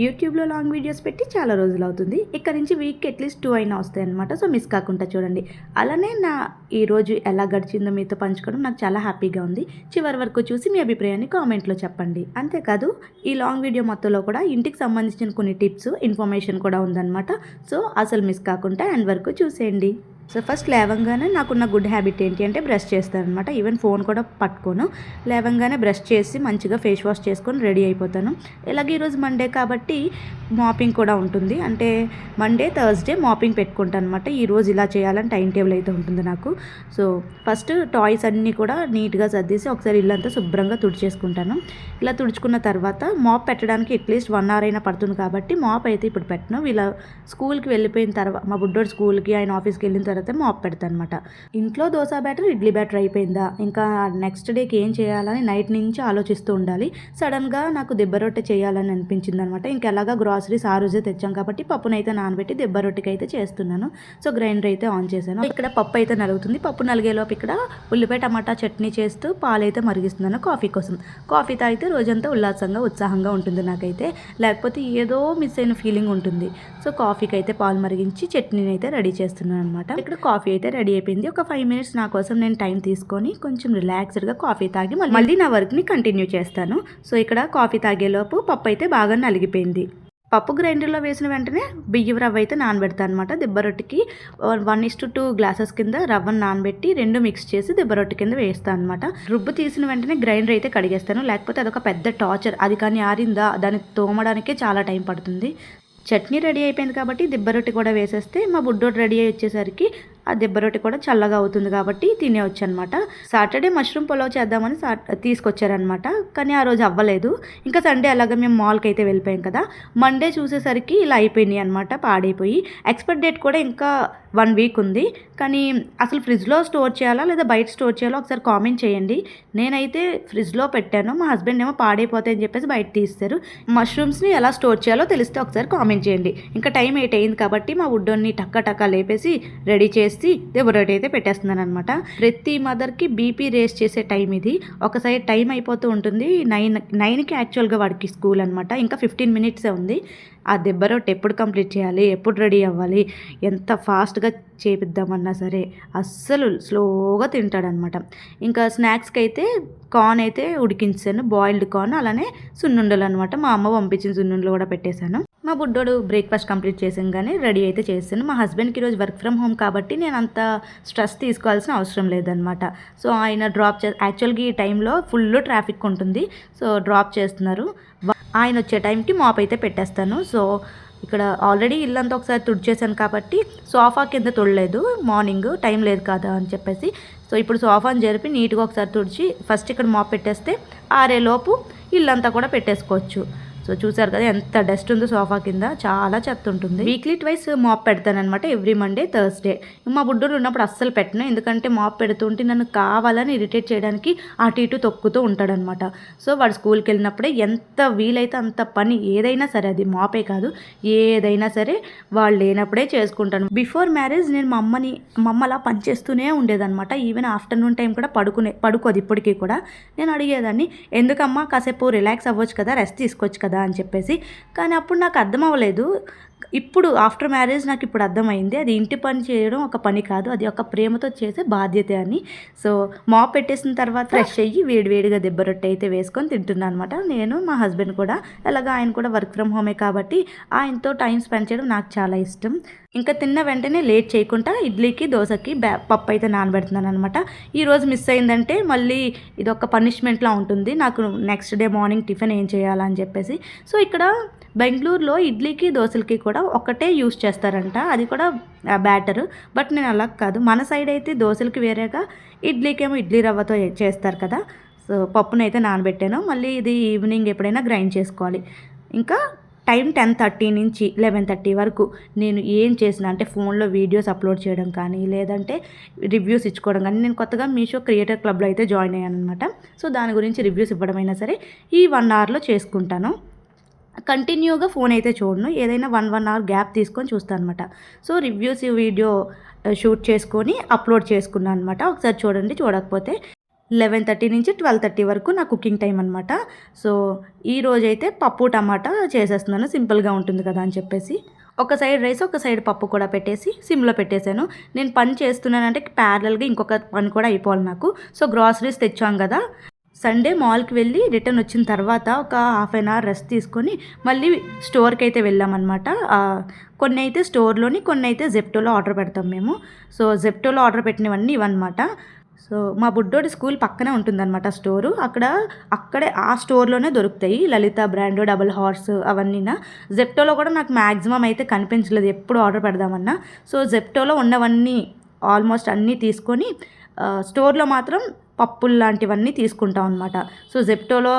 యూట్యూబ్లో long videos పెట్టి చాలా రోజులు అవుతుంది. ఇక్కడ నుంచి వీక్కి అట్లీస్ట్ 2 అయినా వస్తాయన్నమాట. సో మిస్ కాకుండా చూడండి. అలానే నా ఈరోజు ఎలా గడిచిందో మీతో పంచుకోవడం నాకు చాలా హ్యాపీగా ఉంది. చివరి వరకు చూసి మీ అభిప్రాయాన్ని కామెంట్లో చెప్పండి. అంతేకాదు ఈ లాంగ్ వీడియో మొత్తంలో కూడా ఇంటికి సంబంధించిన కొన్ని టిప్స్, ఇన్ఫర్మేషన్ కూడా ఉందన్నమాట. సో అసలు మిస్ కాకుండా ఎండ్ వరకు చూసేయండి. సో ఫస్ట్ లేవంగానే నాకున్న గుడ్ హ్యాబిట్ ఏంటి అంటే బ్రష్ చేస్తాను అనమాట. ఈవెన్ ఫోన్ కూడా పట్టుకోను. లేవంగానే బ్రష్ చేసి మంచిగా ఫేస్ వాష్ చేసుకొని రెడీ అయిపోతాను. ఇలాగే ఈరోజు మండే కాబట్టి మాపింగ్ కూడా ఉంటుంది. అంటే మండే థర్స్డే మాపింగ్ పెట్టుకుంటాను అనమాట. ఈరోజు ఇలా చేయాలని టైం టేబుల్ అయితే ఉంటుంది నాకు. సో ఫస్ట్ టాయ్స్ అన్నీ కూడా నీట్గా సర్దేసి ఒకసారి ఇల్లంతా శుభ్రంగా తుడిచేసుకుంటాను. ఇలా తుడుచుకున్న తర్వాత మాప్ పెట్టడానికి అట్లీస్ట్ 1 hour అయినా పడుతుంది కాబట్టి మాప్ అయితే ఇప్పుడు పెట్టను. వీళ్ళ స్కూల్కి వెళ్ళిపోయిన తర్వాత, మా బుడ్డోడు స్కూల్కి ఆయన ఆఫీస్కి వెళ్ళిన తర్వాత మాప్ పెడతాను అనమాట. ఇంట్లో దోశ బ్యాటర్, ఇడ్లీ బ్యాటర్ అయిపోయిందా, ఇంకా నెక్స్ట్ డేకి ఏం చేయాలని నైట్ నుంచి ఆలోచిస్తూ ఉండాలి. సడన్గా నాకు దెబ్బ రొట్టె చేయాలని అనిపించింది అనమాట. ఇంకెలాగా గ్రాసరీస్ ఆ రోజే తెచ్చాం కాబట్టి పప్పునైతే నానబెట్టి దెబ్బ రొట్టెకి అయితే చేస్తున్నాను. సో గ్రైండర్ అయితే ఆన్ చేశాను. ఇక్కడ పప్పు అయితే నలుగుతుంది. పప్పు నలిగేలోపు ఇక్కడ ఉల్లిపాయ టమాటా చట్నీ చేస్తూ పాలైతే మరిగిస్తున్నాను కాఫీ కోసం. కాఫీ తాగితే రోజంతా ఉల్లాసంగా ఉత్సాహంగా ఉంటుంది నాకైతే. లేకపోతే ఏదో మిస్ అయిన ఫీలింగ్ ఉంటుంది. సో కాఫీకి అయితే పాలు మరిగించి చట్నీని అయితే రెడీ చేస్తున్నాను అనమాట. ఇక్కడ కాఫీ అయితే రెడీ అయిపోయింది. ఒక 5 minutes నా కోసం నేను టైం తీసుకొని కొంచెం రిలాక్స్డ్గా కాఫీ తాగి మళ్ళీ నా వర్క్ని కంటిన్యూ చేస్తాను. సో ఇక్కడ కాఫీ తాగేలోపు పప్పు అయితే బాగా నలిగిపోయింది. పప్పు గ్రైండర్లో వేసిన వెంటనే బియ్యం రవ్వ అయితే నానబెడతాను అనమాట. దెబ్బ రొట్టెకి 1:2 గ్లాసెస్ కింద రవ్వను నానబెట్టి 2 మిక్స్ చేసి దెబ్బ రొట్టె కింద వేస్తాను అనమాట. రుబ్బు తీసిన వెంటనే గ్రైండర్ అయితే కడిగేస్తాను. లేకపోతే అదొక పెద్ద టార్చర్. అది కానీ ఆరిందా దాన్ని తోమడానికే చాలా టైం పడుతుంది. చట్నీ రెడీ అయిపోయింది కాబట్టి దెబ్బ రొట్టె కూడా వేసేస్తే మా బుడ్డోడు రెడీ అయ్యి వచ్చేసరికి ఆ దెబ్బ రొట్టె కూడా చల్లగా అవుతుంది కాబట్టి తినేవచ్చు అనమాట. సాటర్డే మష్రూమ్ పులావ్ చేద్దామని తీసుకొచ్చారనమాట. కానీ ఆ రోజు అవ్వలేదు. ఇంకా సండే అలాగా మేము మాల్కి అయితే వెళ్ళిపోయాం కదా. మండే చూసేసరికి ఇలా అయిపోయినాయి అనమాట, పాడైపోయి. ఎక్స్పైర్ డేట్ కూడా ఇంకా 1 week ఉంది. కానీ అసలు ఫ్రిడ్జ్లో స్టోర్ చేయాలా లేదా బయట స్టోర్ చేయాలో ఒకసారి కామెంట్ చేయండి. నేనైతే ఫ్రిడ్జ్లో పెట్టాను. మా హస్బెండ్ ఏమో పాడైపోతాయని చెప్పేసి బయట తీస్తారు. మష్రూమ్స్ని ఎలా స్టోర్ చేయాలో తెలిస్తే ఒకసారి కామెంట్ చేయండి. ఇంకా టైం 8 అయింది కాబట్టి మా వుడ్డోని టక్క లేపేసి రెడీ చేసి దెబ్బ రొట్టె అయితే పెట్టేస్తున్నాను అనమాట. ప్రతి మదర్కి బీపీ రేస్ చేసే టైం ఇది. ఒక సైడ్ టైం అయిపోతూ ఉంటుంది. 9కి యాక్చువల్గా వాడికి స్కూల్ అనమాట. ఇంకా 15 minutes ఉంది. ఆ దెబ్బ రొట్టె ఎప్పుడు కంప్లీట్ చేయాలి, ఎప్పుడు రెడీ అవ్వాలి, ఎంత ఫాస్ట్గా చేపిద్దామన్నా సరే అస్సలు స్లోగా తింటాడనమాట. ఇంకా స్నాక్స్కి అయితే కార్న్ అయితే ఉడికించాను, బాయిల్డ్ కార్న్. అలానే సున్నుండలు అనమాట. మా అమ్మ పంపించిన సున్నుండలు కూడా పెట్టేశాను. మా బుడ్డోడు బ్రేక్ఫాస్ట్ కంప్లీట్ చేసాగానే రెడీ అయితే చేశాను. మా హస్బెండ్కి ఈరోజు వర్క్ ఫ్రమ్ హోమ్ కాబట్టి నేను అంత స్ట్రెస్ తీసుకోవాల్సిన అవసరం లేదనమాట. సో ఆయన యాక్చువల్గా ఈ టైంలో ఫుల్ ట్రాఫిక్ ఉంటుంది. సో డ్రాప్ చేస్తున్నారు. ఆయన వచ్చే టైంకి మాప్ అయితే పెట్టేస్తాను. సో ఇక్కడ ఆల్రెడీ ఇల్లంతా ఒకసారి తుడిచేసాను కాబట్టి సోఫా కింద తొడలేదు. మార్నింగ్ టైం లేదు కదా అని చెప్పేసి. సో ఇప్పుడు సోఫాని జరిపి నీట్గా ఒకసారు తుడిచి ఫస్ట్ ఇక్కడ మాప్ పెట్టేస్తే ఆరేలోపు ఇల్లంతా కూడా పెట్టేసుకోవచ్చు. సో చూసారు కదా ఎంత డస్ట్ ఉందో సోఫా కింద, చాలా చెత్త ఉంటుంది. వీక్లీ ట్వైస్ మాప్ పెడతానమాట, ఎవ్రీ మండే థర్స్డే. మా బుడ్డోడు ఉన్నప్పుడు అస్సలు పెట్టను, ఎందుకంటే మాప్ పెడుతుంటే నన్ను కావాలని ఇరిటేట్ చేయడానికి అటు ఇటు తొక్కుతూ ఉంటాడనమాట. సో వాడు స్కూల్కి వెళ్ళినప్పుడే ఎంత వీలైతే అంత పని ఏదైనా సరే, అది మాపే కాదు ఏదైనా సరే వాళ్ళు లేనప్పుడే చేసుకుంటాను. బిఫోర్ మ్యారేజ్ నేను మా అమ్మ అలా పనిచేస్తూనే ఉండేదన్నమాట. ఈవెన్ ఆఫ్టర్నూన్ టైం కూడా పడుకోదు ఇప్పటికీ కూడా. నేను అడిగేదాన్ని, ఎందుకమ్మా కాసేపు రిలాక్స్ అవ్వచ్చు కదా, రెస్ట్ తీసుకోవచ్చు కదా అని చెప్పేసి. కానీ అప్పుడు నాకు అర్థం అవ్వలేదు. ఇప్పుడు ఆఫ్టర్ మ్యారేజ్ నాకు ఇప్పుడు అర్థమైంది, అది ఇంటి పని చేయడం ఒక పని కాదు, అది ఒక ప్రేమతో చేసే బాధ్యత అని. సో మాప్ పెట్టేసిన తర్వాత ఫ్రెష్ అయ్యి వేడివేడిగా దెబ్బ రొట్టె అయితే వేసుకొని తింటున్నాను అనమాట. నేను మా హస్బెండ్ కూడా. అలాగా ఆయన కూడా వర్క్ ఫ్రమ్ హోమే కాబట్టి ఆయనతో టైం స్పెండ్ చేయడం నాకు చాలా ఇష్టం. ఇంకా తిన్న వెంటనే లేట్ చేయకుండా ఇడ్లీకి దోశకి పప్పు అయితే నానబెడుతున్నాను అనమాట. ఈరోజు మిస్ అయిందంటే మళ్ళీ ఇదొక పనిష్మెంట్లా ఉంటుంది నాకు, నెక్స్ట్ డే మార్నింగ్ టిఫిన్ ఏం చేయాలని చెప్పేసి. సో ఇక్కడ బెంగళూరులో ఇడ్లీకి దోశలకి కూడా ఒకటే యూస్ చేస్తారంట, అది కూడా బ్యాటరు. బట్ నేను అలా కాదు, మన సైడ్ అయితే దోశలకి వేరేగా, ఇడ్లీకేమో ఇడ్లీ రవ్వతో చేస్తారు కదా. సో పప్పునైతే నానబెట్టాను. మళ్ళీ ఇది ఈవినింగ్ ఎప్పుడైనా గ్రైండ్ చేసుకోవాలి. ఇంకా టైం 10:30 నుంచి 11:30 వరకు నేను ఏం చేసిన అంటే ఫోన్లో వీడియోస్ అప్లోడ్ చేయడం కానీ, లేదంటే రివ్యూస్ ఇచ్చుకోవడం కానీ. నేను కొత్తగా మీషో క్రియేటర్ క్లబ్లో అయితే జాయిన్ అయ్యాను అనమాట. సో దాని గురించి రివ్యూస్ ఇవ్వడమైనా సరే ఈ 1 hourలో చేసుకుంటాను. కంటిన్యూగా ఫోన్ అయితే చూడను, ఏదైనా 1 hour గ్యాప్ తీసుకొని చూస్తాను అనమాట. సో రివ్యూస్ వీడియో షూట్ చేసుకొని అప్లోడ్ చేసుకున్నాను అనమాట. ఒకసారి చూడండి, చూడకపోతే 11:30 నుంచి 12:30 వరకు నా కుకింగ్ టైం అనమాట. సో, ఈరోజైతే పప్పు టమాటా చేసేస్తున్నాను. సింపుల్‌గా ఉంటుంది కదా అని చెప్పేసి. ఒక సైడ్ రైస్, ఒక సైడ్ పప్పు కూడా పెట్టేసి సిమ్‌లో పెట్టేశాను. నేను పని చేస్తున్నానంటే ప్యారలల్‌గా ఇంకొక పని కూడా అయిపోవాలి నాకు. సో, గ్రాసరీస్ తెచ్చాం కదా! సండే మాల్‌కి వెళ్ళి రిటర్న్ వచ్చిన తర్వాత ఒక హాఫ్ ఎన్ అవర్ రెస్ట్ తీసుకొని మళ్ళీ స్టోర్‌కైతే వెళ్ళామనమాట. కొన్నైతే స్టోర్‌లోని, కొన్నైతే జెప్టోలో ఆర్డర్ పెడతాం మేము. సో, జెప్టోలో ఆర్డర్ పెట్టినవన్నీ ఇవన్నమాట. సో, మా బుడ్డోడి స్కూల్ పక్కనే ఉంటుందన్నమాట స్టోరు. అక్కడే ఆ స్టోర్‌లోనే దొరుకుతాయి. లలిత బ్రాండ్, డబుల్ హార్స్ అవన్నీనా. జెప్టోలో కూడా నాకు మ్యాక్సిమం అయితే కనిపించలేదు ఎప్పుడు ఆర్డర్ పెడదామన్నా. సో, జెప్టోలో ఉన్నవన్నీ ఆల్మోస్ట్ అన్నీ తీసుకొని స్టోర్‌లో మాత్రం పప్పులు లాంటివన్నీ తీసుకుంటాం అనమాట. సో, జెప్టోలో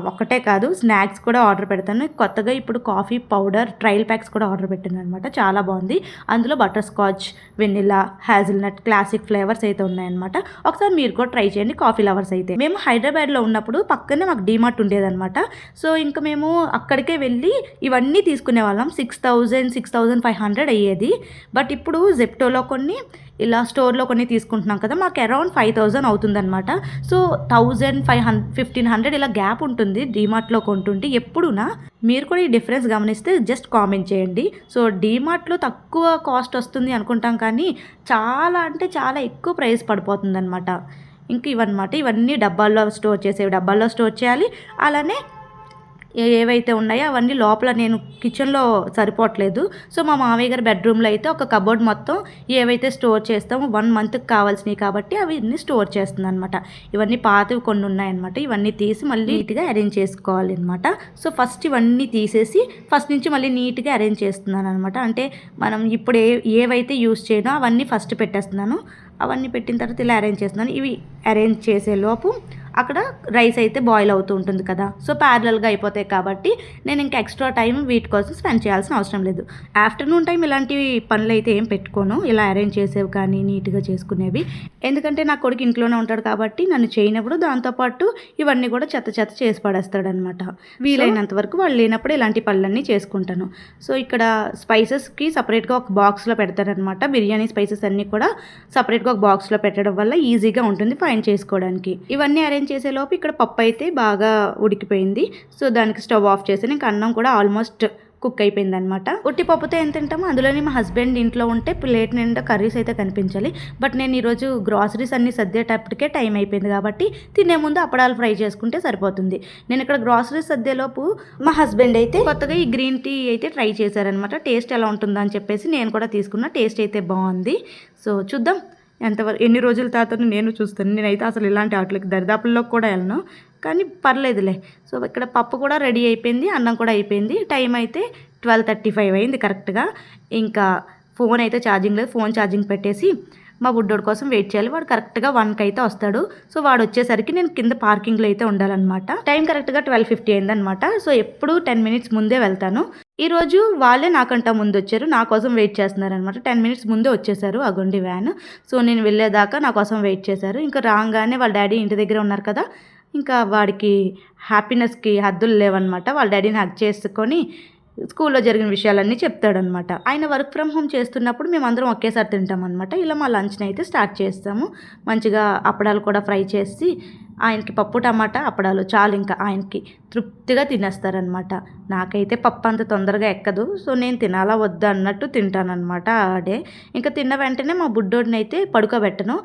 ఒక్కటే కాదు స్నాక్స్ కూడా ఆర్డర్ పెడతాను. కొత్తగా ఇప్పుడు కాఫీ పౌడర్ ట్రయల్ ప్యాక్స్ కూడా ఆర్డర్ పెట్టాను అనమాట. చాలా బాగుంది. అందులో butterscotch, vanilla, hazelnut, classic flavours అయితే ఉన్నాయన్నమాట. ఒకసారి మీరు కూడా ట్రై చేయండి కాఫీ లవర్స్ అయితే. మేము హైదరాబాద్లో ఉన్నప్పుడు పక్కనే మాకు డీమార్ట్ ఉండేదన్నమాట. సో, ఇంకా మేము అక్కడికే వెళ్ళి ఇవన్నీ తీసుకునే వాళ్ళం. 6,000, 6,500 అయ్యేది. బట్ ఇప్పుడు జెప్టోలో కొన్ని, ఇలా స్టోర్లో కొన్ని తీసుకుంటున్నాం కదా, మాకు అరౌండ్ 5,000 అవుతుందన్నమాట. సో, 1,500 ఇలా గ్యాప్ ఉంటుంది డీమార్ట్లో కొంటుంటే. ఎప్పుడునా మీరు కూడా ఈ డిఫరెన్స్ గమనిస్తే జస్ట్ కామెంట్ చేయండి. సో, డీమార్ట్లో తక్కువ కాస్ట్ వస్తుంది అనుకుంటాం, కానీ చాలా అంటే చాలా ఎక్కువ ప్రైస్ పడిపోతుందన్నమాట. ఇంక ఇవన్నీ డబ్బాల్లో స్టోర్ చేసేవి డబ్బాల్లో స్టోర్ చేయాలి. అలానే ఏవైతే ఉన్నాయో అవన్నీ లోపల నేను కిచెన్లో సరిపోవట్లేదు. సో, మా మామయ్య గారి బెడ్రూమ్లో అయితే ఒక కబోర్డ్ మొత్తం ఏవైతే స్టోర్ చేస్తామో 1 మంత్కి కావాల్సినవి కాబట్టి అవి అన్నీ స్టోర్ చేస్తుంది అనమాట. ఇవన్నీ పాతవి కొన్ని ఉన్నాయన్నమాట. ఇవన్నీ తీసి మళ్ళీ నీట్గా అరేంజ్ చేసుకోవాలి అనమాట. సో, ఫస్ట్ ఇవన్నీ తీసేసి ఫస్ట్ నుంచి మళ్ళీ నీట్గా అరేంజ్ చేస్తున్నాను అనమాట. అంటే మనం ఇప్పుడు ఏవైతే యూస్ చేయనో అవన్నీ ఫస్ట్ పెట్టేస్తున్నాను. అవన్నీ పెట్టిన తర్వాత ఇలా అరేంజ్ చేస్తున్నాను. ఇవి అరేంజ్ చేసే లోపు అక్కడ రైస్ అయితే బాయిల్ అవుతూ ఉంటుంది కదా. సో, ప్యారలల్గా అయిపోతాయి కాబట్టి నేను ఇంకా ఎక్స్ట్రా టైం వీటి కోసం స్పెండ్ చేయాల్సిన అవసరం లేదు. ఆఫ్టర్నూన్ టైం ఇలాంటి పనులు అయితే ఏం పెట్టుకోను. ఇలా అరేంజ్ చేసేవి కానీ నీట్గా చేసుకునేవి. ఎందుకంటే నా కొడుకు ఇంట్లోనే ఉంటాడు కాబట్టి నన్ను చేయనప్పుడు దాంతోపాటు ఇవన్నీ కూడా చెత్త చేసి పడేస్తాడనమాట. వీలైనంత వరకు వాళ్ళు లేనప్పుడు ఇలాంటి పనులన్నీ చేసుకుంటాను. సో, ఇక్కడ స్పైసెస్కి సపరేట్గా ఒక బాక్స్లో పెడతారనమాట. బిర్యానీ స్పైసెస్ అన్నీ కూడా సపరేట్గా ఒక బాక్స్లో పెట్టడం వల్ల ఈజీగా ఉంటుంది ఫైండ్ చేసుకోవడానికి. ఇవన్నీ అరేంజ్ చేసేలోపు ఇక్కడ పప్పు అయితే బాగా ఉడికిపోయింది. సో, దానికి స్టవ్ ఆఫ్ చేసి ఇంకా అన్నం కూడా ఆల్మోస్ట్ కుక్ అయిపోయింది అనమాట. ఉట్టి పప్పుతో ఎంత తింటామో అందులోని మా హస్బెండ్ ఇంట్లో ఉంటే ప్లేట్ నిండా కర్రీస్ అయితే కనిపించాలి. బట్ నేను ఈరోజు గ్రాసరీస్ అన్ని సర్దేటప్పటికే టైం అయిపోయింది కాబట్టి తినే ముందు అప్పడాలు ఫ్రై చేసుకుంటే సరిపోతుంది. నేను ఇక్కడ గ్రాసరీస్ సర్దేలోపు మా హస్బెండ్ అయితే కొత్తగా ఈ గ్రీన్ టీ అయితే ట్రై చేశారనమాట. టేస్ట్ ఎలా ఉంటుందో అని చెప్పేసి నేను కూడా తీసుకున్నా. టేస్ట్ అయితే బాగుంది. సో, చూద్దాం ఎన్ని రోజుల తర్వాత నేను చూస్తాను. నేనైతే అసలు ఇలాంటి వాటికి దరిదాపుల్లోకి కూడా వెళ్ళను, కానీ పర్లేదులే. సో, ఇక్కడ పప్పు కూడా రెడీ అయిపోయింది, అన్నం కూడా అయిపోయింది. టైం అయితే 12:35 అయింది కరెక్ట్గా. ఇంకా ఫోన్ అయితే ఛార్జింగ్ లేదు. ఫోన్ ఛార్జింగ్ పెట్టేసి మా బుడ్డోడి కోసం వెయిట్ చేయాలి. వాడు కరెక్ట్గా 1కి అయితే వస్తాడు. సో, వాడు వచ్చేసరికి నేను కింద పార్కింగ్లో అయితే ఉండాలన్నమాట. టైం కరెక్ట్గా 12:50 అయిందనమాట. సో, ఎప్పుడు 10 మినిట్స్ ముందే వెళ్తాను. ఈరోజు వాళ్ళే నాకంటా ముందు వచ్చారు. నా కోసం వెయిట్ చేస్తున్నారనమాట. 10 మినిట్స్ ముందే వచ్చేసారు అగోండి వ్యాన్. సో, నేను వెళ్ళేదాకా నా కోసం వెయిట్ చేశారు. ఇంకా రాగానే వాళ్ళ డాడీ ఇంటి దగ్గర ఉన్నారు కదా, ఇంకా వాడికి హ్యాపీనెస్కి హద్దులు లేవన్నమాట. వాళ్ళ డాడీని హగ్ చేసుకొని స్కూల్లో జరిగిన విషయాలన్నీ చెప్తాడనమాట. ఆయన వర్క్ ఫ్రమ్ హోమ్ చేస్తున్నప్పుడు మేమందరం ఒకేసారి తింటామన్నమాట. ఇలా మా లంచ్ని అయితే స్టార్ట్ చేస్తాము. మంచిగా అప్పడాలు కూడా ఫ్రై చేసి ఆయనకి పప్పు టమాటా అప్పడాలు చాలు, ఇంకా ఆయనకి తృప్తిగా తినేస్తారనమాట. నాకైతే పప్పు అంత తొందరగా ఎక్కదు. సో, నేను తినాలా వద్దా అన్నట్టు తింటానమాట ఆడే. ఇంకా తిన్న వెంటనే మా బుడ్డోడిని అయితే పడుకోబెట్టను.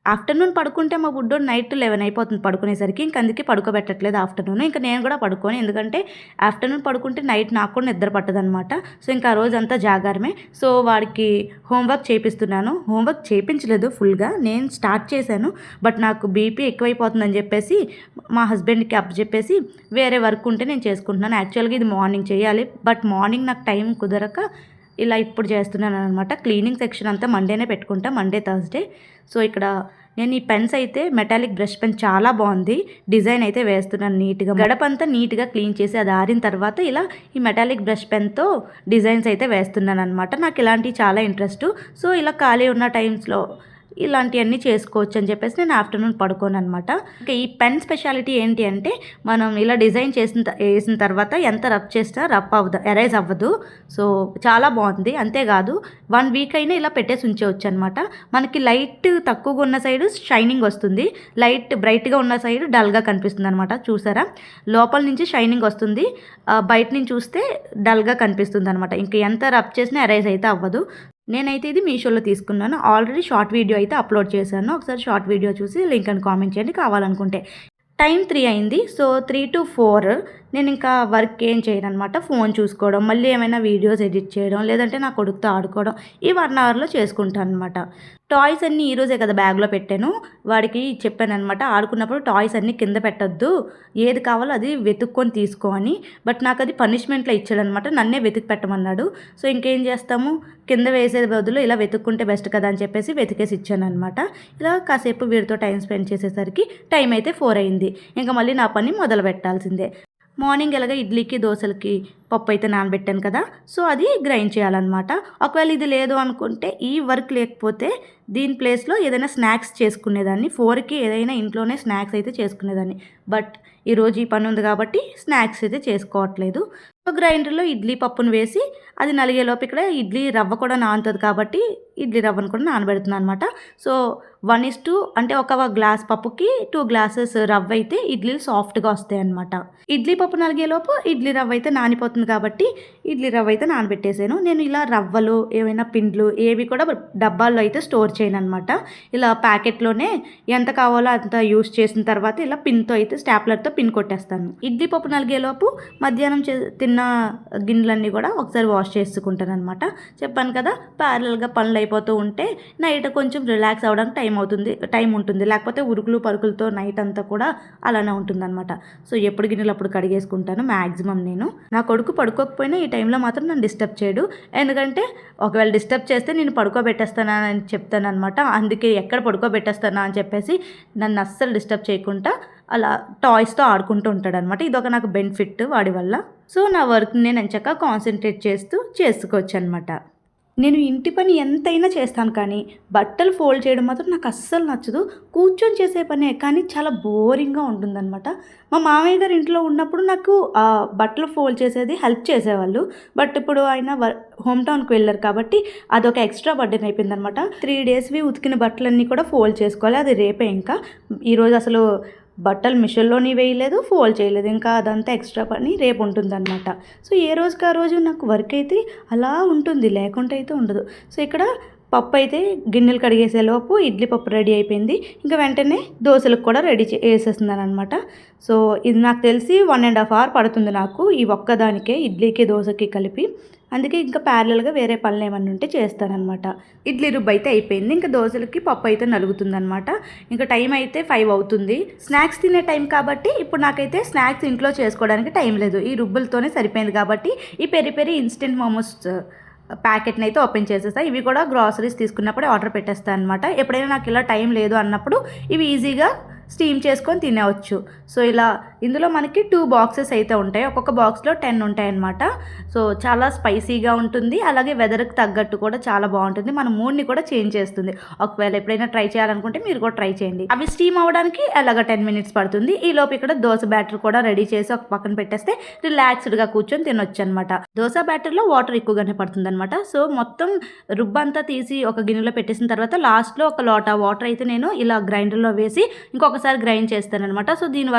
ఆఫ్టర్నూన్ పడుకుంటే మా బుడ్డోడు నైట్ 11 అయిపోతుంది పడుకునేసరికి. ఇంక అందుకే పడుకోబెట్టట్లేదు ఆఫ్టర్నూన్. ఇంకా నేను కూడా పడుకోను, ఎందుకంటే ఆఫ్టర్నూన్ పడుకుంటే నైట్ నాకు కూడా నిద్ర పట్టదనమాట. సో, ఇంకా ఆ రోజంతా జాగారమే. సో, వాడికి హోంవర్క్ చేపిస్తున్నాను. హోంవర్క్ చేయించలేదు ఫుల్గా, నేను స్టార్ట్ చేశాను. బట్ నాకు బీపీ ఎక్కువైపోతుందని చెప్పేసి మా హస్బెండ్కి అప్పచెప్పేసి వేరే వర్క్ ఉంటే నేను చేసుకుంటున్నాను. యాక్చువల్గా ఇది మార్నింగ్ చేయాలి, బట్ మార్నింగ్ నాకు టైం కుదరక ఇలా ఇప్పుడు చేస్తున్నాను అనమాట. క్లీనింగ్ సెక్షన్ అంతా మండేనే పెట్టుకుంటా, మండే థర్స్డే. సో, ఇక్కడ నేను ఈ పెన్స్ అయితే మెటాలిక్ బ్రష్ పెన్ చాలా బాగుంది. డిజైన్ అయితే వేస్తున్నాను నీట్గా. గడపంతా నీట్గా క్లీన్ చేసి అది ఆరిన తర్వాత ఇలా ఈ మెటాలిక్ బ్రష్ పెన్తో డిజైన్స్ అయితే వేస్తున్నాను అనమాట. నాకు ఇలాంటివి చాలా ఇంట్రెస్ట్. సో, ఇలా ఖాళీ ఉన్న టైమ్స్లో ఇలాంటివన్నీ చేసుకోవచ్చు అని చెప్పేసి నేను ఆఫ్టర్నూన్ పడుకోను అనమాట. ఇంకా ఈ పెన్ స్పెషాలిటీ ఏంటి అంటే మనం ఇలా డిజైన్ వేసిన తర్వాత ఎంత రబ్ చేసినా ఎరేజ్ అవ్వదు. సో చాలా బాగుంది. అంతేకాదు 1 వీక్ అయినా ఇలా పెట్టేసి ఉంచేవచ్చు అనమాట. మనకి లైట్ తక్కువగా ఉన్న సైడ్ షైనింగ్ వస్తుంది, లైట్ బ్రైట్గా ఉన్న సైడ్ డల్గా కనిపిస్తుంది అనమాట. చూసారా, లోపల నుంచి షైనింగ్ వస్తుంది, బయట నుంచి చూస్తే డల్గా కనిపిస్తుంది అనమాట. ఇంకా ఎంత రబ్ చేసినా ఎరేజ్ అయితే అవ్వదు. నేనైతే ఇది మీషోలో తీసుకున్నాను. ఆల్రెడీ షార్ట్ వీడియో అయితే అప్లోడ్ చేశాను. ఒకసారి షార్ట్ వీడియో చూసి లింక్ అని కామెంట్ చేయండి కావాలనుకుంటే. టైం 3 అయింది. సో 3 to 4 నేను ఇంకా వర్క్ ఏం చేయను అనమాట. ఫోన్ చూసుకోవడం, మళ్ళీ ఏమైనా వీడియోస్ ఎడిట్ చేయడం, లేదంటే నా కొడుకుతో ఆడుకోవడం ఈ 1 అవర్లో చేసుకుంటాను అనమాట. టాయ్స్ అన్నీ ఈరోజే కదా బ్యాగ్లో పెట్టాను. వాడికి చెప్పాను అనమాట, ఆడుకున్నప్పుడు టాయ్స్ అన్నీ కింద పెట్టద్దు, ఏది కావాలో అది వెతుక్కొని తీసుకో అని. బట్ నాకు అది పనిష్మెంట్లో ఇచ్చాడనమాట, నన్నే వెతికి పెట్టమన్నాడు. సో ఇంకేం చేస్తాము, కింద వేసే బదులు ఇలా వెతుక్కుంటే బెస్ట్ కదా అని చెప్పేసి వెతికేసి ఇచ్చాను అనమాట. ఇలా కాసేపు వీడితో టైం స్పెండ్ చేసేసరికి టైం అయితే 4 అయింది. ఇంకా మళ్ళీ నా పని మొదలు పెట్టాల్సిందే. మార్నింగ్ ఎలాగ ఇడ్లీకి దోశలకి పప్పు అయితే నానబెట్టాను కదా, సో అది గ్రైండ్ చేయాలన్నమాట. ఒకవేళ ఇది లేదు అనుకుంటే, ఈ వర్క్ లేకపోతే దీని ప్లేస్లో ఏదైనా స్నాక్స్ చేసుకునేదాన్ని. 4కి ఏదైనా ఇంట్లోనే స్నాక్స్ అయితే చేసుకునేదాన్ని. బట్ ఈరోజు ఈ పని ఉంది కాబట్టి స్నాక్స్ అయితే చేసుకోవట్లేదు. సో గ్రైండర్లో ఇడ్లీ పప్పును వేసి అది నలిగేలోపు ఇక్కడ ఇడ్లీ రవ్వ కూడా నానుతుంది కాబట్టి ఇడ్లీ రవ్వను కూడా నానబెడుతున్నాను అనమాట. సో 1:2 అంటే ఒక గ్లాస్ పప్పుకి 2 గ్లాసెస్ రవ్వ అయితే ఇడ్లీలు సాఫ్ట్గా వస్తాయి అనమాట. ఇడ్లీ పప్పు నలిగేలోపు ఇడ్లీ రవ్వ అయితే నానిపోతుంది కాబట్టి ఇడ్లీ రవ్వ అయితే నానబెట్టేసాను. నేను ఇలా రవ్వలు ఏమైనా పిండ్లు ఏవి కూడా డబ్బాల్లో అయితే స్టోర్ చేయను అనమాట. ఇలా ప్యాకెట్లోనే ఎంత కావాలో అంత యూస్ చేసిన తర్వాత ఇలా పిన్తో అయితే స్టాప్లర్తో పిన్ కొట్టేస్తాను. ఇడ్లీ పప్పు నలిగేలోపు మధ్యాహ్నం తిన్న గిన్నెలన్నీ కూడా ఒకసారి వాష్ చేసుకుంటాను అనమాట. చెప్పాను కదా, ప్యారల్గా పనులు అయిపోతూ ఉంటే నైట్ కొంచెం రిలాక్స్ అవ్వడానికి టైం ఉంటుంది. లేకపోతే ఉరుకులు పరుకులతో నైట్ అంతా కూడా అలానే ఉంటుంది అనమాట. సో ఎప్పుడు గిన్నెలు అప్పుడు కడిగేసుకుంటాను మ్యాక్సిమం నేను. నా కొడుకు పడుకోకపోయినా ఈ టైంలో మాత్రం నన్ను డిస్టర్బ్ చేయడు. ఎందుకంటే ఒకవేళ డిస్టర్బ్ చేస్తే నేను పడుకోబెట్టేస్తానా అని చెప్తాను అనమాట. అందుకే ఎక్కడ పడుకోబెట్టేస్తానా అని చెప్పేసి నన్ను అస్సలు డిస్టర్బ్ చేయకుండా అలా టాయ్స్తో ఆడుకుంటూ ఉంటాడనమాట. ఇదొక నాకు బెనిఫిట్ వాడి వల్ల. సో నా వర్క్ని నేను ఎంచక్క కాన్సన్ట్రేట్ చేసుకోవచ్చు అనమాట. నేను ఇంటి పని ఎంతైనా చేస్తాను, కానీ బట్టలు ఫోల్డ్ చేయడం మాత్రం నాకు అస్సలు నచ్చదు. కూర్చొని చేసే పనే, కానీ చాలా బోరింగ్గా ఉంటుందన్నమాట. మా మామయ్య గారు ఇంట్లో ఉన్నప్పుడు నాకు బట్టలు ఫోల్డ్ చేసేది హెల్ప్ చేసేవాళ్ళు. బట్ ఇప్పుడు ఆయన హోమ్ టౌన్కి వెళ్ళారు కాబట్టి అదొక ఎక్స్ట్రా బర్డెన్ అయిపోయిందనమాట. 3 డేస్వి ఉతికిన బట్టలన్నీ కూడా ఫోల్డ్ చేసుకోవాలి. అది రేపే. ఇంకా ఈరోజు అసలు బట్టలు మిషన్లోని వేయలేదు, ఫోల్డ్ చేయలేదు. ఇంకా అదంతా ఎక్స్ట్రా పని రేపు ఉంటుందన్నమాట. సో ఏ రోజుకి ఆ రోజు నాకు వర్క్ అయితే అలా ఉంటుంది, లేకుంటే అయితే ఉండదు. సో ఇక్కడ పప్పు అయితే గిన్నెలు కడిగేసేలోపు ఇడ్లీ పప్పు రెడీ అయిపోయింది. ఇంకా వెంటనే దోశలకు కూడా రెడీ చేసేస్తున్నాను అనమాట. సో ఇది నాకు తెలిసి 1.5 hour పడుతుంది నాకు ఈ ఒక్కదానికే, ఇడ్లీకి దోశకి కలిపి. అందుకే ఇంకా ప్యారలల్గా వేరే పనులు ఏమన్నా ఉంటే చేస్తానన్నమాట. ఇడ్లీ రుబ్బు అయితే అయిపోయింది. ఇంకా దోశలకి పప్పు అయితే నలుగుతుందనమాట. ఇంకా టైం అయితే 5 అవుతుంది. స్నాక్స్ తినే టైం కాబట్టి ఇప్పుడు నాకైతే స్నాక్స్ ఇంట్లో చేసుకోవడానికి టైం లేదు. ఈ రుబ్బులతోనే సరిపోయింది కాబట్టి ఈ పెరి ఇన్స్టెంట్ మోమోస్ ప్యాకెట్ని అయితే ఓపెన్ చేసేస్తా. ఇవి కూడా గ్రాసరీస్ తీసుకున్నప్పుడే ఆర్డర్ పెట్టేస్తాను అనమాట. ఎప్పుడైనా నాకు ఇలా టైం లేదు అన్నప్పుడు ఇవి ఈజీగా స్టీమ్ చేసుకొని తినవచ్చు. సో ఇలా ఇందులో మనకి 2 బాక్సెస్ అయితే ఉంటాయి. ఒక్కొక్క బాక్స్లో 10 ఉంటాయి అన్నమాట. సో చాలా స్పైసీగా ఉంటుంది, అలాగే వెదర్కి తగ్గట్టు కూడా చాలా బాగుంటుంది. మన మూడ్ని కూడా చేంజ్ చేస్తుంది. ఒకవేళ ఎప్పుడైనా ట్రై చేయాలనుకుంటే మీరు కూడా ట్రై చేయండి. అవి స్టీమ్ అవ్వడానికి అలాగ 10 minutes పడుతుంది. ఈ లోపు ఇక్కడ దోశ బ్యాటర్ కూడా రెడీ చేసి ఒక పక్కన పెట్టేస్తే రిలాక్స్డ్గా కూర్చొని తినొచ్చు అనమాట. దోశ బ్యాటర్లో వాటర్ ఎక్కువగానే పడుతుంది అనమాట. సో మొత్తం రుబ్బంతా తీసి ఒక గిన్నెలో పెట్టేసిన తర్వాత లాస్ట్లో ఒక లోట వాటర్ అయితే నేను ఇలా గ్రైండర్లో వేసి ఇంకొకసారి గ్రైండ్ చేస్తానమాట. సో దీనివల్ల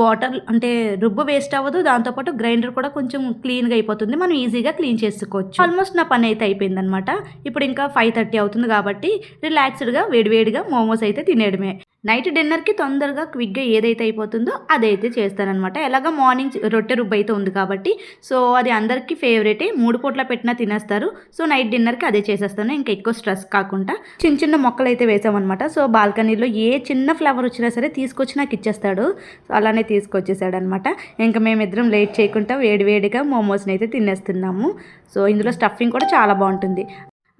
వాటర్ అంటే రుబ్బు వేస్ట్ అవ్వదు, దాంతోపాటు గ్రైండర్ కూడా కొంచెం క్లీన్గా అయిపోతుంది, మనం ఈజీగా క్లీన్ చేసుకోవచ్చు. ఆల్మోస్ట్ నా పని అయితే అయిపోయిందనమాట. ఇప్పుడు ఇంకా 5:30 అవుతుంది కాబట్టి రిలాక్స్డ్గా వేడివేడిగా మోమోస్ అయితే తినేయడమే. నైట్ డిన్నర్కి తొందరగా క్విక్గా ఏదైతే అయిపోతుందో అదైతే చేస్తానమాట. ఎలాగ మార్నింగ్ రొట్టె రుబ్బు అయితే ఉంది కాబట్టి సో అది అందరికీ ఫేవరెటే, 3 పూట్ల పెట్టినా తినేస్తారు. సో నైట్ డిన్నర్కి అదే చేసేస్తాను, ఇంకా ఎక్కువ స్ట్రెస్ కాకుండా. చిన్న మొక్కలు అయితే వేసామన్నమాట. సో బాల్కనీలో ఏ చిన్న ఫ్లవర్ వచ్చినా సరే తీసుకొచ్చి నాకు ఇచ్చేస్తాడు. సో అలానే తీసుకొచ్చేసాడు అనమాట. ఇంకా మేమిద్దరం లేట్ చేయకుండా వేడివేడిగా మోమోస్ని అయితే తినేస్తున్నాము. సో ఇందులో స్టఫింగ్ కూడా చాలా బాగుంటుంది.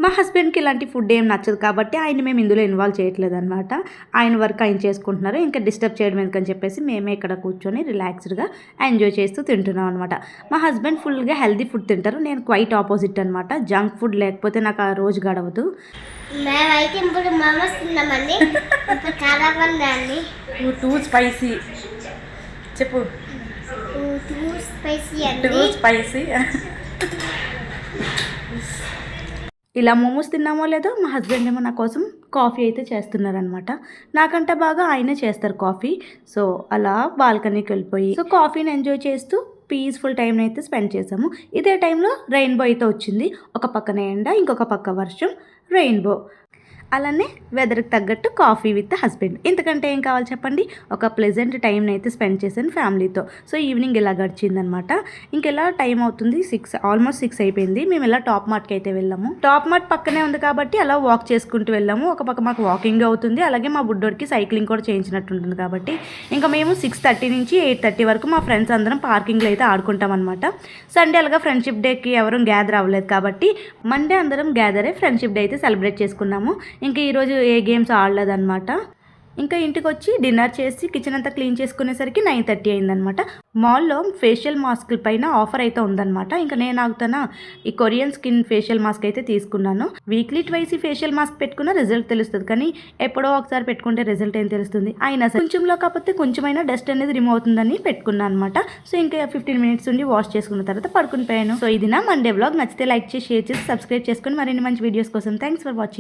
మా హస్బెండ్కి ఇలాంటి ఫుడ్ ఏం నచ్చదు కాబట్టి ఆయన మేము ఇందులో ఇన్వాల్వ్ చేయట్లేదు అనమాట. ఆయన వర్క్ ఆయన చేసుకుంటున్నారు, ఇంకా డిస్టర్బ్ చేయడం ఎందుకని చెప్పేసి మేమే ఇక్కడ కూర్చొని రిలాక్స్డ్గా ఎంజాయ్ చేస్తూ తింటున్నాం అనమాట. మా హస్బెండ్ ఫుల్గా హెల్దీ ఫుడ్ తింటారు, నేను క్వైట్ ఆపోజిట్ అనమాట. జంక్ ఫుడ్ లేకపోతే నాకు ఆ రోజు గడవదు. మేమైతే ఇప్పుడు మోమోస్ తిన్నామండి. ఇప్పుడు కారాబండి టూ స్పైసీ చెప్పు. టూ స్పైసీ అండి. Two spicy. ఇలా మోమోస్ తిన్నామో లేదో మా హస్బెండ్ ఏమో నా కోసం కాఫీ అయితే చేస్తున్నారనమాట. నాకంటే బాగా ఆయనే చేస్తారు కాఫీ. సో అలా బాల్కనీకి వెళ్ళిపోయి సో కాఫీని ఎంజాయ్ చేస్తూ పీస్ఫుల్ టైంని అయితే స్పెండ్ చేసాము. ఇదే టైంలో రెయిన్బో అయితే వచ్చింది. ఒక పక్కన ఎండ, ఇంకొక పక్క వర్షం, రెయిన్బో. అలానే వెదర్కి తగ్గట్టు కాఫీ విత్ హస్బెండ్. ఇంతకంటే ఏం కావాలి చెప్పండి. ఒక ప్లెజెంట్ టైంని అయితే స్పెండ్ చేశాను ఫ్యామిలీతో. సో ఈవినింగ్ ఇలా గడిచిందనమాట. ఇంకెలా టైం అవుతుంది, ఆల్మోస్ట్ 6 అయిపోయింది. మేము ఇలా టాప్ మార్ట్కి అయితే వెళ్ళాము. టాప్ మార్ట్ పక్కనే ఉంది కాబట్టి అలా వాక్ చేసుకుంటూ వెళ్ళాము. ఒక పక్క మాకు వాకింగ్ అవుతుంది, అలాగే మా బుడ్డోడికి సైక్లింగ్ కూడా చేయించినట్టు ఉంటుంది కాబట్టి ఇంకా మేము 6:30 నుంచి 8:30 వరకు మా ఫ్రెండ్స్ అందరం పార్కింగ్లో అయితే ఆడుకుంటాం అనమాట. సండే అలాగా ఫ్రెండ్షిప్ డేకి ఎవరు గ్యాదర్ అవ్వలేదు కాబట్టి మండే అందరం గ్యాదర్ అయ్యి ఫ్రెండ్షిప్ డే అయితే సెలబ్రేట్ చేసుకున్నాము. ఇంకా ఈరోజు ఏ గేమ్స్ ఆడలేదన్నమాట. ఇంకా ఇంటికి వచ్చి డిన్నర్ చేసి కిచెన్ అంతా క్లీన్ చేసుకునేసరికి 9:30 అయిందనమాట. మాల్లో ఫేషియల్ మాస్క్ పైన ఆఫర్ అయితే ఉందన్నమాట. ఇంకా నేను ఆగుతానా ఈ కొరియన్ స్కిన్ ఫేషియల్ మాస్క్ అయితే తీసుకున్నాను. వీక్లీ ట్వైస్ ఈ ఫేషియల్ మాస్క్ పెట్టుకున్న రిజల్ట్ తెలుస్తుంది, కానీ ఎప్పుడో ఒకసారి పెట్టుకుంటే రిజల్ట్ ఏం తెలుస్తుంది. అయినా సరే కొంచెంలో కాకపోతే కొంచెమైనా డస్ట్ అనేది రిమూవ్ అవుతుందని పెట్టుకున్నాను అనమాట. సో ఇంకా 15 మినిట్స్ ఉండి వాష్ చేసుకున్న తర్వాత పడుకుని పోయాను. సో ఇది నా మండే వ్లాగ్. నచ్చితే లైక్ చేసి, షేర్ చేసి, సబ్స్క్రైబ్ చేసుకుని మరిన్ని మంచి వీడియోస్ కోసం థ్యాంక్స్ ఫర్ వాచింగ్.